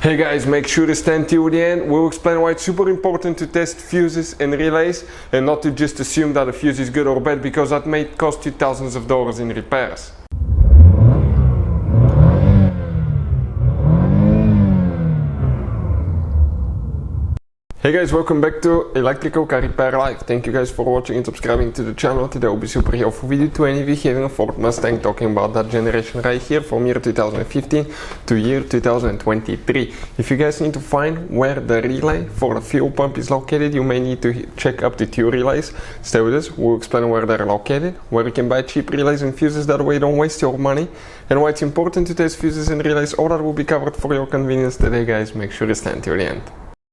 Hey guys, make sure to stand till the end. We'll explain why it's super important to test fuses and relays and not to just assume that a fuse is good or bad, because that may cost you thousands of dollars in repairs. Hey guys, welcome back to Electrical Car Repair Live. Thank you guys for watching and subscribing to the channel. Today will be super helpful video to any of you having a Ford Mustang, talking about that generation right here from year 2015 to year 2023. If you guys need to find where the relay for the fuel pump is located, you may need to check up the two relays. Stay with us, we'll explain where they're located, where you can buy cheap relays and fuses, that way you don't waste your money, and why it's important to test fuses and relays. All that will be covered for your convenience today guys. Make sure to stand till the end.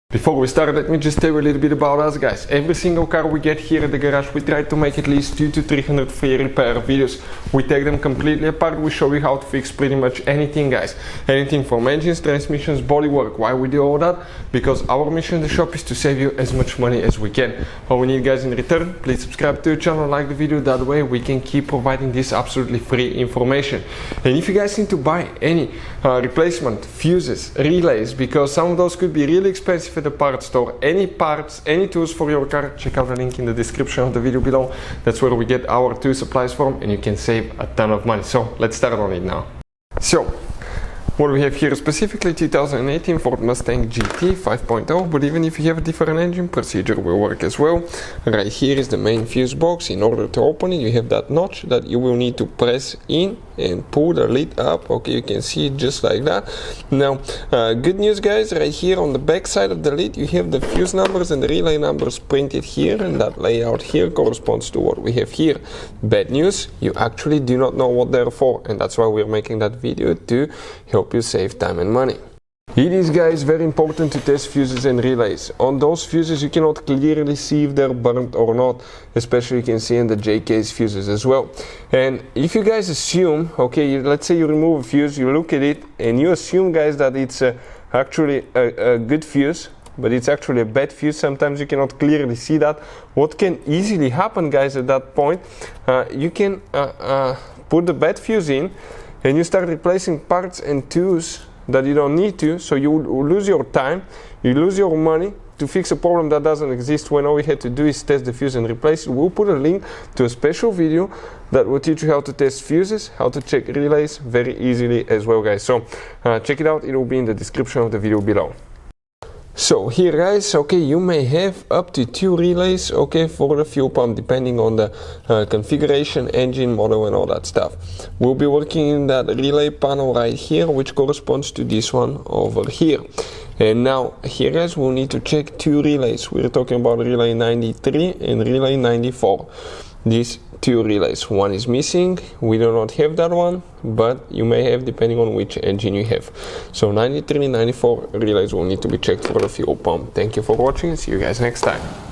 Before we start, let me just tell you a little bit about us guys. Every single car we get here at the garage, we try to make at least 200 to 300 free repair videos. We take them completely apart, we show you how to fix pretty much anything guys. Anything from engines, transmissions, bodywork. Why we do all that? Because our mission in the shop is to save you as much money as we can. All we need guys in return, please subscribe to the channel, like the video, that way we can keep providing this absolutely free information. And if you guys need to buy any replacement fuses, relays, because some of those could be really expensive at the parts store, any parts, any tools for your car, check out the link in the description of the video below. That's where we get our tool supplies from, and you can save a ton of money. So let's start on it now. So what we have here is specifically 2018 Ford Mustang GT 5.0, but even if you have a different engine, procedure will work as well. Right here is the main fuse box. In order to open it, you have that notch that you will need to press in and pull the lid up. Okay, you can see it just like that. Now, good news guys, right here on the back side of the lid, you have the fuse numbers and the relay numbers printed here, and that layout here corresponds to what we have here. Bad news, you actually do not know what they're for, and that's why we're making that video, to help you save time and money. It is guys very important to test fuses and relays. On those fuses you cannot clearly see if they're burnt or not, especially you can see in the J-case fuses as well. And if you guys assume, okay, let's say you remove a fuse, you look at it and you assume guys that it's actually a good fuse, but it's actually a bad fuse, sometimes you cannot clearly see that. What can easily happen guys at that point, you can put the bad fuse in and you start replacing parts and tools that you don't need to, so you lose your time, you lose your money to fix a problem that doesn't exist, when all we had to do is test the fuse and replace it. We'll put a link to a special video that will teach you how to test fuses, how to check relays very easily as well guys. So check it out, it will be in the description of the video below. So here guys, okay, you may have up to 2 relays, okay, for the fuel pump, depending on the configuration, engine, model and all that stuff. We'll be working in that relay panel right here, which corresponds to this one over here. And now here guys, we'll need to check 2 relays. We're talking about relay 93 and relay 94. These 2 relays, one is missing, we do not have that one, but you may have depending on which engine you have. So 93 and 94 relays will need to be checked for the fuel pump. Thank you for watching, see you guys next time.